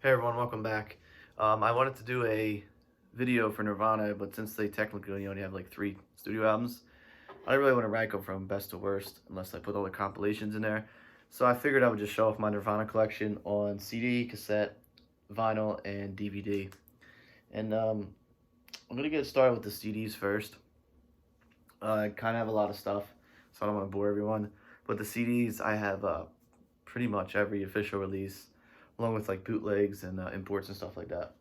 Hey everyone, welcome back. I wanted to do a video for Nirvana, but since they technically only have like 3 studio albums, I don't really want to rank them from best to worst unless I put all the compilations in there. So I figured I would just show off my Nirvana collection on CD, cassette, vinyl, and DVD. And I'm going to get started with the CDs first. I kind of have a lot of stuff, so I don't want to bore everyone. But the CDs, I have pretty much every official release, along with like bootlegs and imports and stuff like that.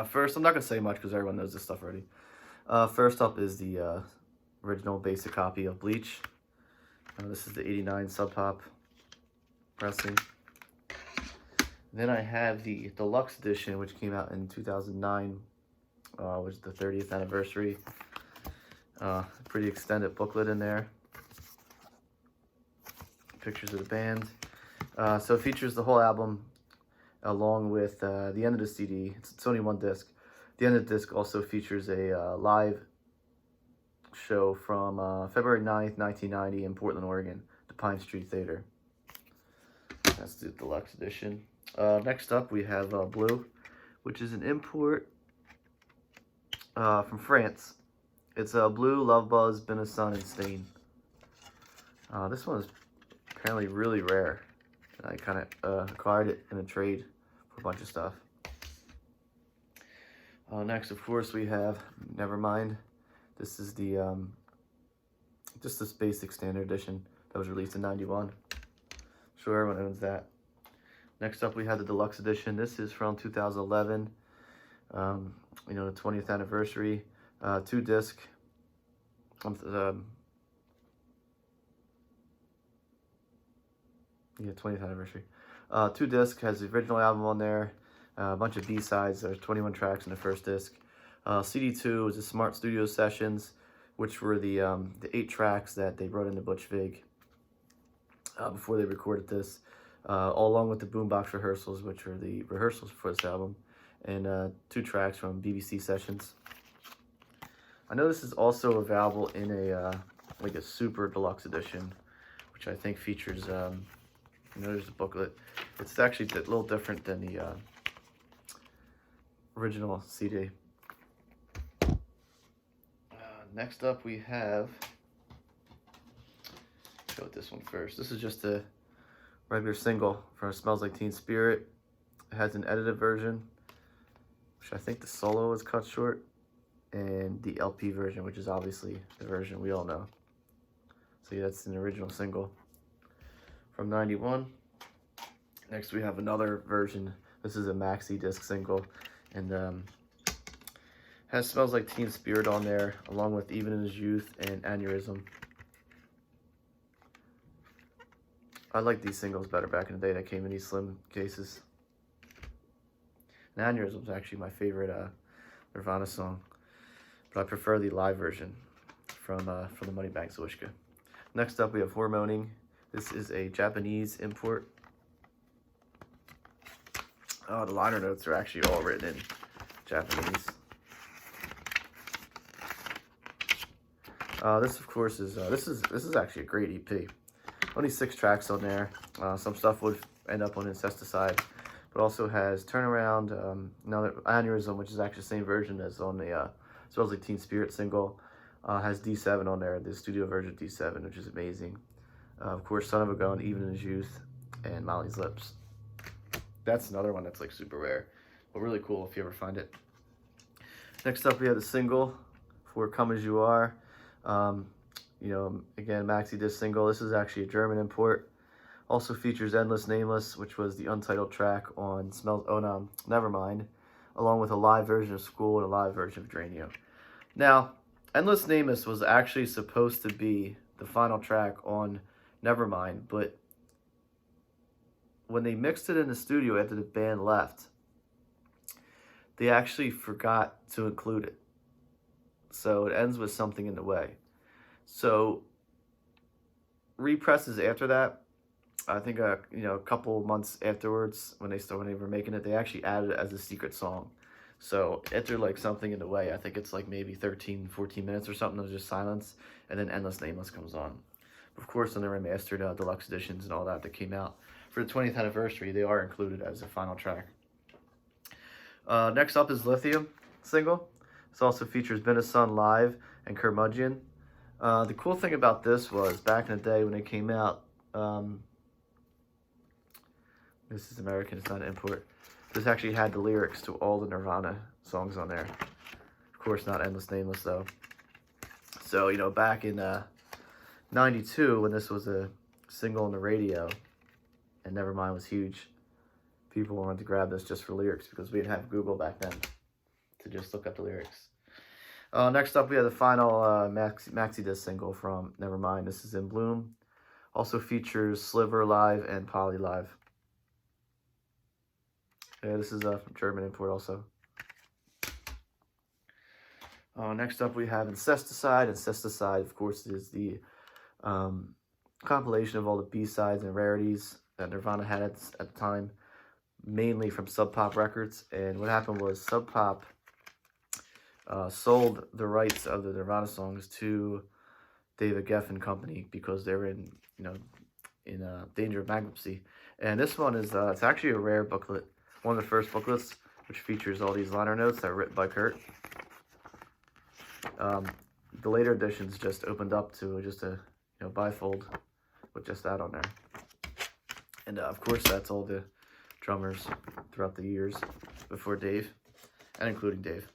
First, I'm not going to say much because everyone knows this stuff already. First up is the original basic copy of Bleach. This is the 89 Sub Pop pressing. Then I have the deluxe edition, which came out in 2009, which is the 30th anniversary. Pretty extended booklet in there. Pictures of the band. So it features the whole album along with the end of the CD. It's only one disc. The end of the disc also features a live show from February 9th, 1990 in Portland, Oregon, the Pine Street Theater. That's the deluxe edition. Next up, we have Blue, which is an import from France. It's Blue, Love Buzz, Been a Sun, and Stain. This one is apparently really rare. I kind of acquired it in a trade for a bunch of stuff. Next, of course, we have Nevermind. This is the just this basic standard edition that was released in '91. Sure, everyone owns that. Next up, we have the deluxe edition. This is from 2011. The 20th anniversary. 2-disc. Yeah, 20th anniversary. 2-disc, has the original album on there. A bunch of B-sides. There's 21 tracks in the first disc. CD2 was the Smart Studio Sessions, which were the 8 tracks that they brought into Butch Vig before they recorded this, all along with the boombox rehearsals, which are the rehearsals for this album, and 2 tracks from BBC Sessions. I know this is also available in a like a super deluxe edition, which I think features there's the booklet. It's actually a little different than the original CD. Next up, we have, show this one first. This is just a regular single from Smells Like Teen Spirit. It has an edited version, which I think the solo is cut short, and the LP version, which is obviously the version we all know. So yeah, that's an original single from '91. Next, we have another version. This is a maxi disc single, and has Smells Like Teen Spirit on there, along with Even in His Youth and Aneurysm. I like these singles better back in the day that came in these slim cases. And Aneurysm is actually my favorite Nirvana song, but I prefer the live version from the Moneybank Zwishka. Next up, we have Hormoning. This is a Japanese import. The liner notes are actually all written in Japanese. This, of course, is this is actually a great EP. Only 6 tracks on there. Some stuff would end up on Incesticide, but also has Turnaround, another Aneurysm, which is actually the same version as on the Smells Like Teen Spirit single. Has D7 on there, the studio version of D7, which is amazing. Of course, Son of a Gun, Even in His Youth, and Molly's Lips. That's another one that's like super rare, but really cool if you ever find it. Next up, we have the single for Come As You Are. Again, maxi disc single. This is actually a German import. Also features Endless Nameless, which was the untitled track on Nevermind, along with a live version of School and a live version of Drainio. Now, Endless Nameless was actually supposed to be the final track on Nevermind, but when they mixed it in the studio after the band left, they actually forgot to include it. So it ends with Something in the Way. So represses after that, I think a couple months afterwards, when they were making it, they actually added it as a secret song. So after like Something in the Way, I think it's like maybe 13, 14 minutes or something of just silence, and then Endless Nameless comes on. Of course, on the remastered deluxe editions and all that came out for the 20th anniversary, they are included as a final track. Next up is Lithium single. This also features Been a Sun Live and Curmudgeon. The cool thing about this was back in the day when it came out, this is American, it's not an import. This actually had the lyrics to all the Nirvana songs on there. Of course, not Endless Nameless though. So, you know, back in 92, when this was a single on the radio, and Nevermind was huge, people wanted to grab this just for lyrics because we didn't have Google back then to just look up the lyrics. Next up, we have the final maxi disc single from Nevermind. This is In Bloom. Also features Sliver Live and Polly Live. Yeah, this is a German import also. Next up, we have Incesticide. Incesticide, of course, is the compilation of all the B-sides and rarities that Nirvana had at the time, mainly from Sub Pop Records. And what happened was Sub Pop sold the rights of the Nirvana songs to David Geffen Company because they were in danger of bankruptcy. And this one is it's actually a rare booklet, one of the first booklets, which features all these liner notes that were written by Kurt. The later editions just opened up to just a bifold with just that on there. And of course, that's all the drummers throughout the years before Dave, and including Dave.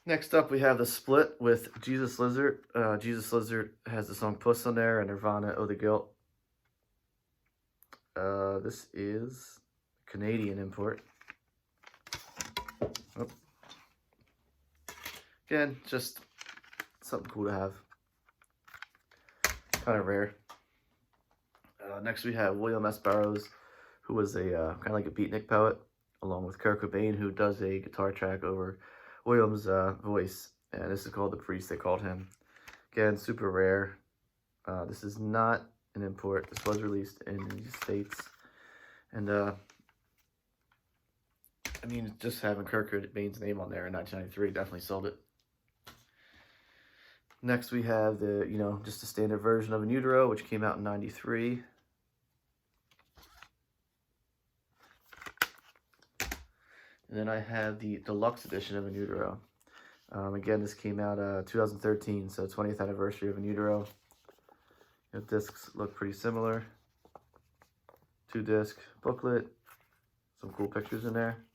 Next up, we have the split with Jesus Lizard. Jesus Lizard has the song Puss on there, and Nirvana, Oh the Guilt. This is Canadian import. Oh. Again, just something cool to have. Kind of rare. Next we have William S. Burroughs, who was a kind of like a beatnik poet, along with Kurt Cobain, who does a guitar track over William's voice. And this is called The Priest, they called him. Again, super rare. This is not an import. This was released in the States. And, I mean, just having Kurt Cobain's name on there in 1993 definitely sold it. Next, we have the, just a standard version of In Utero, which came out in 93. And then I have the deluxe edition of In Utero. Again, this came out 2013, so 20th anniversary of In Utero. The discs look pretty similar. 2-disc booklet. Some cool pictures in there.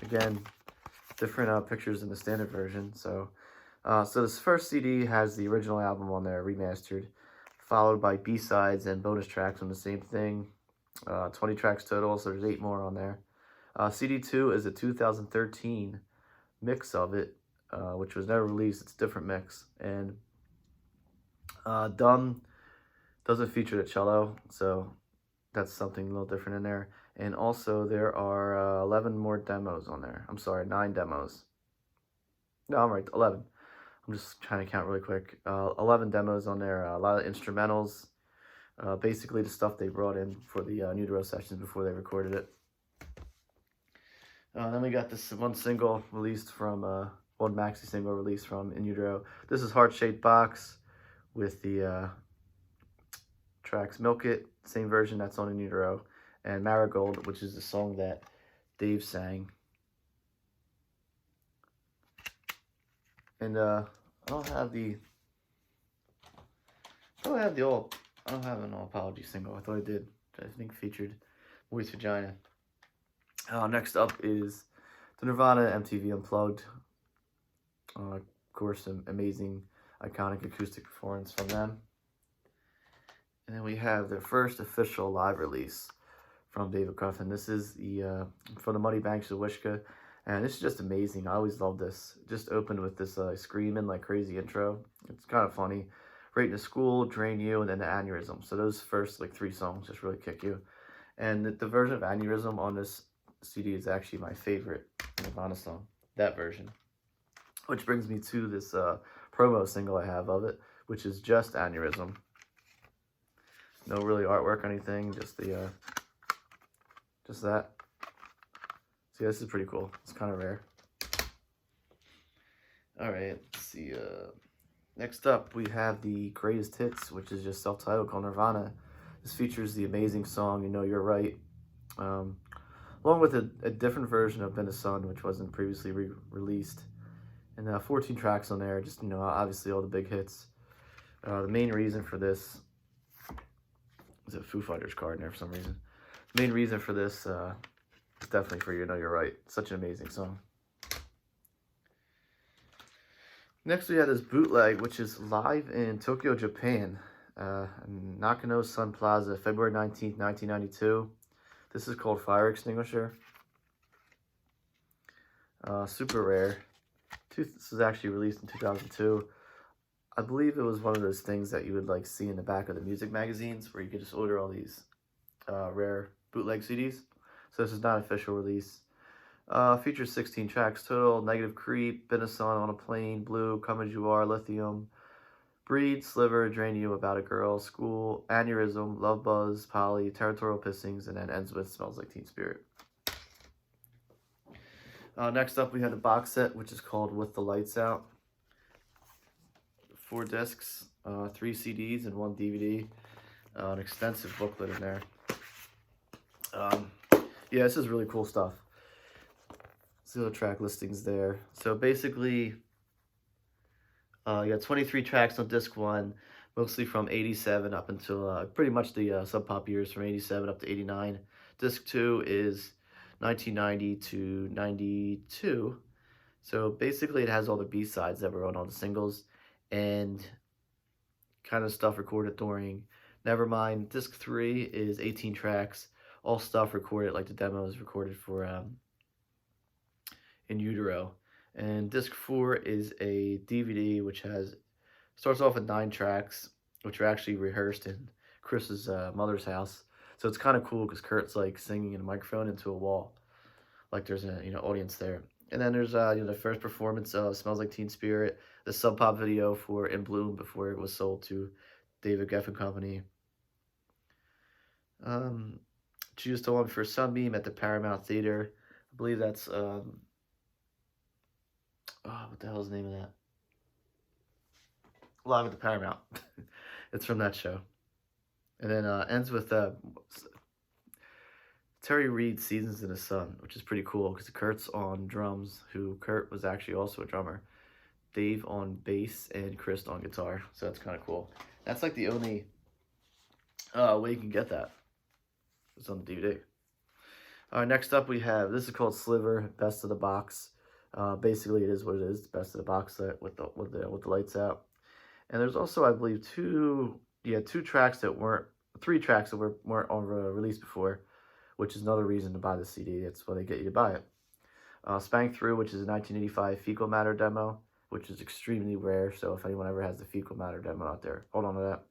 Again, different pictures in the standard version. So this first CD has the original album on there, remastered, followed by B-sides and bonus tracks on the same thing. 20 tracks total, so there's 8 more on there. CD 2 is a 2013 mix of it, which was never released. It's a different mix. And Dumb doesn't feature the cello, so that's something a little different in there. And also there are 11 more demos on there. I'm sorry, 9 demos. No, I'm right, 11. I'm just trying to count really quick. 11 demos on there, a lot of instrumentals, basically the stuff they brought in for the In Utero sessions before they recorded it. Then we got this one single released from, one maxi single released from In Utero. This is Heart Shaped Box with the tracks Milk It, same version that's on In Utero, and Marigold, which is the song that Dave sang. And I don't have an All Apology single. I thought I did. I think featured Moist Vagina. Next up is the Nirvana MTV Unplugged. Of course, an amazing, iconic acoustic performance from them. And then we have their first official live release from David Geffen. This is the from the Muddy Banks of Wishka. And this is just amazing. I always love this. It just opened with this screaming like crazy intro. It's kind of funny. Right in the School, Drain You, and then the Aneurysm. So those first 3 songs just really kick you. And the version of Aneurysm on this CD is actually my favorite Nirvana song. That version. Which brings me to this promo single I have of it, which is just Aneurysm. No really artwork or anything, just the just that. So yeah, this is pretty cool. It's kind of rare. All right, let's see. Next up, we have the Greatest Hits, which is just self-titled called Nirvana. This features the amazing song, You Know You're Right, um, along with a different version of Been a Sun, which wasn't previously released. And 14 tracks on there, just, obviously all the big hits. The main reason for this is a Foo Fighters card in there for some reason. The main reason for this is definitely for You Know You're Right. Such an amazing song. Next, we have this bootleg, which is live in Tokyo, Japan. Nakano Sun Plaza, February 19th, 1992. This is called Fire Extinguisher. Super rare. This was actually released in 2002. I believe it was one of those things that you would like see in the back of the music magazines where you could just order all these rare bootleg CDs. So this is not an official release. Features 16 tracks total: Negative Creep, Been a Sun, On a Plane, Blue, Come As You Are, Lithium, Breed, Sliver, Drain You, About a Girl, School, Aneurysm, Love Buzz, Polly, Territorial Pissings, and then ends with Smells Like Teen Spirit. Next up, we have the box set, which is called With the Lights Out. 4 discs, 3 CDs, and 1 DVD. An extensive booklet in there. Yeah, this is really cool stuff. See the track listings there. So basically, you got 23 tracks on disc 1, mostly from 87 up until pretty much the Sub Pop years from 87 up to 89. Disc 2 is 1990 to 92. So basically it has all the B-sides that were on all the singles and kind of stuff recorded during Nevermind. Disc 3 is 18 tracks, all stuff recorded, like the demos recorded for In Utero. And disc 4 is a DVD which starts off with 9 tracks, which are actually rehearsed in Chris's mother's house. So it's kind of cool because Kurt's like singing in a microphone into a wall, like there's a audience there. And then there's the first performance of Smells Like Teen Spirit, the Sub Pop video for In Bloom before it was sold to David Geffen Company. Choose to One for Sunbeam at the Paramount Theater. I believe that's what the hell is the name of that? Live at the Paramount. It's from that show. And then ends with Terry Reid's Seasons in the Sun, which is pretty cool because Kurt's on drums, Kurt was actually also a drummer. Dave on bass and Chris on guitar. So that's kind of cool. That's like the only way you can get that. It's on the DVD. Next up we have, this is called Sliver, Best of the Box. Basically it is what it is, Best of the Box set with the lights out. And there's also, I believe, 3 tracks that weren't on release before, which is another reason to buy the CD. That's why they get you to buy it. Spank Through, which is a 1985 Fecal Matter demo, which is extremely rare. So if anyone ever has the Fecal Matter demo out there, hold on to that.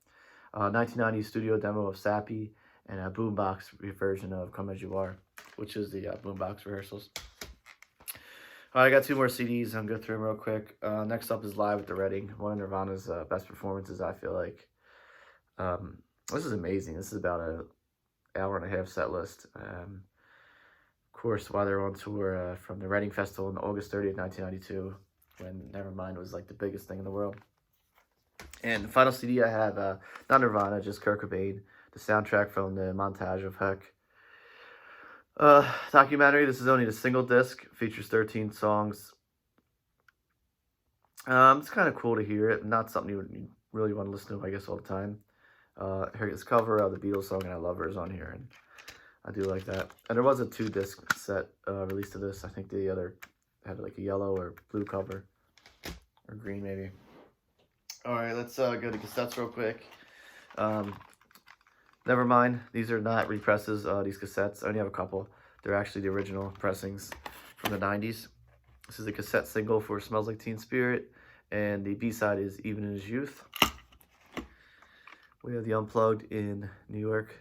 1990 studio demo of Sappy, and a boombox version of Come As You Are, which is the boombox rehearsals. I got 2 more CDs. I'm going to go through them real quick. Next up is Live at the Reading, one of Nirvana's best performances, I feel like. This is amazing. This is about an hour-and-a-half set list. Of course, while they're on tour from the Reading Festival on August 30th, 1992, when Nevermind was like the biggest thing in the world. And the final CD I have, not Nirvana, just Kurt Cobain, the soundtrack from the Montage of Heck documentary. This is only the single disc, features 13 songs. It's kind of cool to hear it, not something you would really want to listen to, I guess, all the time. This cover of the Beatles song, and I Love Her, is on here, and I do like that. And there was a 2-disc set released to this. I think the other had like a yellow or blue cover, or green maybe. Alright, let's go to cassettes real quick. Nevermind, these are not represses, these cassettes. I only have a couple. They're actually the original pressings from the 90s. This is a cassette single for Smells Like Teen Spirit, and the B-side is Even in His Youth. We have the Unplugged in New York,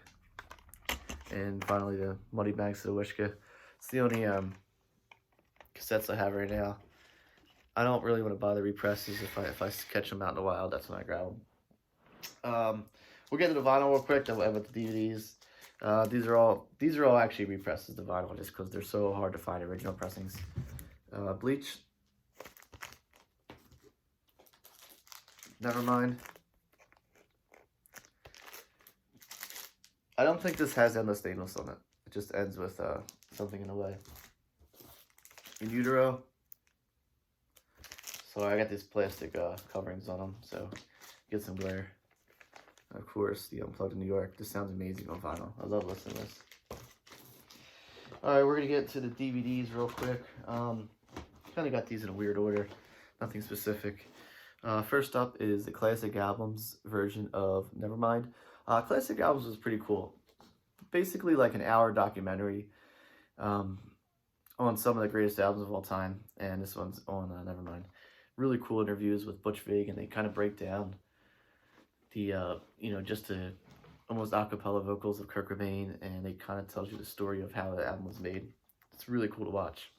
and finally the Muddy Banks of the Wishka. It's the only cassettes I have right now. I don't really want to buy the represses. If I catch them out in the wild, that's when I grab them. We'll get to the vinyl real quick, then we'll end with the DVDs. These are all actually represses, the vinyl, just because they're so hard to find original pressings. Bleach. Nevermind. I don't think this has Endless Stainless on it. It just ends with something in the way. In Utero. So I got these plastic coverings on them, so get some glare. Of course, the Unplugged in New York. This sounds amazing on vinyl. I love listening to this. Alright, we're going to get to the DVDs real quick. Kind of got these in a weird order. Nothing specific. First up is the Classic Albums version of Nevermind. Classic Albums was pretty cool. Basically like an hour documentary on some of the greatest albums of all time. And this one's on Nevermind. Really cool interviews with Butch Vig, and they kind of break down the, just the almost a cappella vocals of Kurt Cobain, and it kind of tells you the story of how the album was made. It's really cool to watch.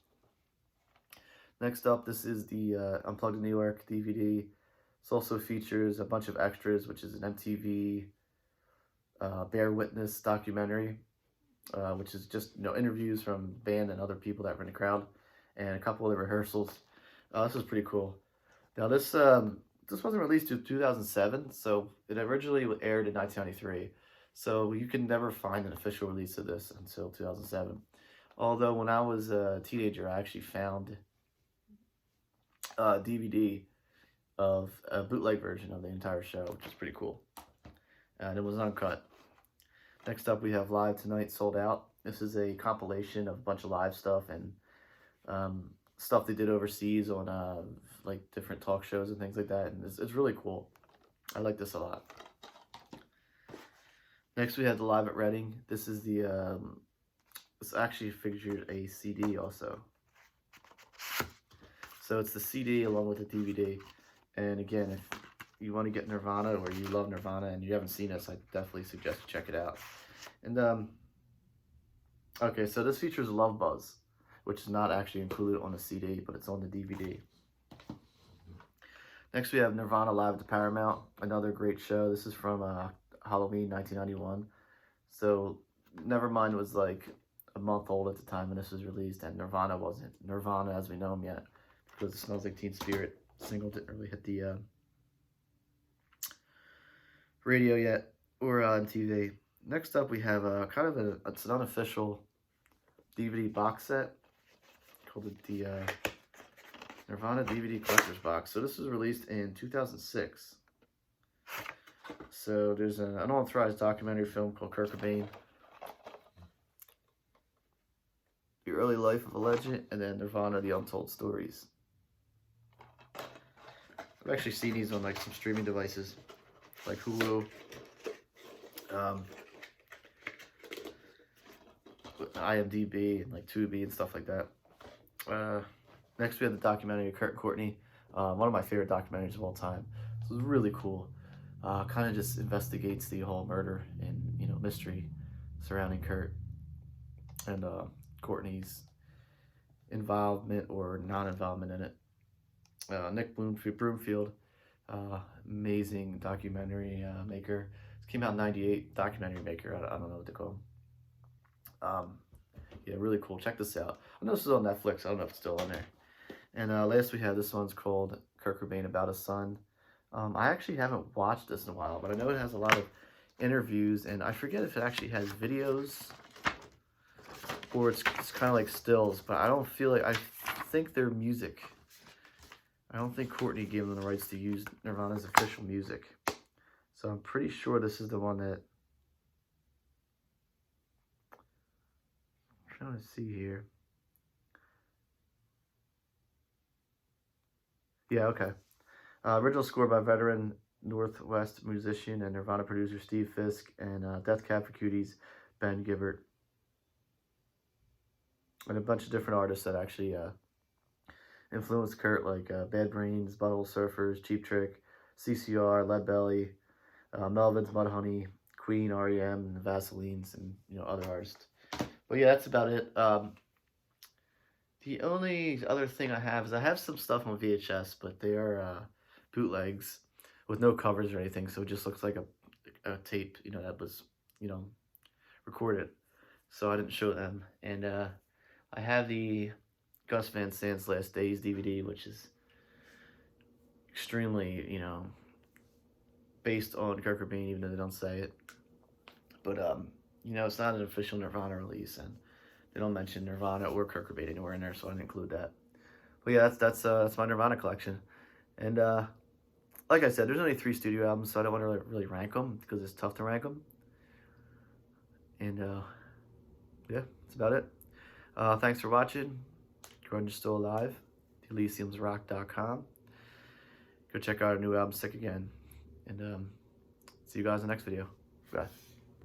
Next up, this is the Unplugged in New York DVD. This also features a bunch of extras, which is an MTV Bear Witness documentary, which is just interviews from band and other people that were in the crowd, and a couple of the rehearsals. This was pretty cool. Now this wasn't released until 2007, so it originally aired in 1993. So you can never find an official release of this until 2007. Although when I was a teenager, I actually found a DVD of a bootleg version of the entire show, which is pretty cool. And it was uncut. Next up, we have Live Tonight Sold Out. This is a compilation of a bunch of live stuff and stuff they did overseas on like different talk shows and things like that. And it's really cool. I like this a lot. Next, we have the Live at Reading. This is the this actually featured a CD also. So it's the CD along with the DVD. And again, if you want to get Nirvana or you love Nirvana and you haven't seen this, I definitely suggest you check it out. And okay, so this features Love Buzz, which is not actually included on the CD, but it's on the DVD. Next, we have Nirvana Live at the Paramount, another great show. This is from Halloween 1991. So Nevermind was like a month old at the time when this was released, and Nirvana wasn't Nirvana as we know them yet, because It Smells Like Teen Spirit single didn't really hit the radio yet or on TV. Next up, we have it's an unofficial DVD box set called the Nirvana DVD Collector's Box. So this was released in 2006. So there's an unauthorized documentary film called Kurt Cobain, The Early Life of a Legend, and then Nirvana, The Untold Stories. I've actually seen these on like some streaming devices, like Hulu, IMDb, and like Tubi and stuff like that. Next, we have the documentary of Kurt and Courtney, one of my favorite documentaries of all time. This was really cool. Kind of just investigates the whole murder and mystery surrounding Kurt and Courtney's involvement or non-involvement in it. Nick Broomfield, amazing documentary maker. It came out in '98. Documentary maker. I don't know what to call him. Yeah, really cool. Check this out. I know this is on Netflix. I don't know if it's still on there. And last we have this one's called Kurt Cobain About His Son. I actually haven't watched this in a while, but I know it has a lot of interviews, and I forget if it actually has videos or it's kind of like stills, but I don't feel like, I think they're music. I don't think Courtney gave them the rights to use Nirvana's official music. So I'm pretty sure this is the one that, I'm trying to see here. Yeah, okay. Original score by veteran Northwest musician and Nirvana producer Steve Fisk, and Death Cab for Cutie's Ben Gibbard. And a bunch of different artists that actually influenced Kurt, like Bad Brains, Butthole Surfers, Cheap Trick, CCR, Leadbelly, Melvins, Mudhoney, Queen, R.E.M., and the Vaselines, and other artists. But yeah, that's about it. The only other thing I have is I have some stuff on VHS, but they are bootlegs with no covers or anything, so it just looks like a tape, that was, recorded. So I didn't show them. And I have the Gus Van Sant's Last Days DVD, which is extremely, based on Kurt Cobain, even though they don't say it. But you know, it's not an official Nirvana release, and they don't mention Nirvana or Kurt Cobain anywhere in there, so I didn't include that. But yeah, that's my Nirvana collection, and like I said, there's only 3 studio albums, so I don't want to really rank them because it's tough to rank them. And yeah, that's about it. Thanks for watching. Grunge is still alive. ElysiumsRock.com. Go check out our new album, Sick Again. And see you guys in the next video. Bye.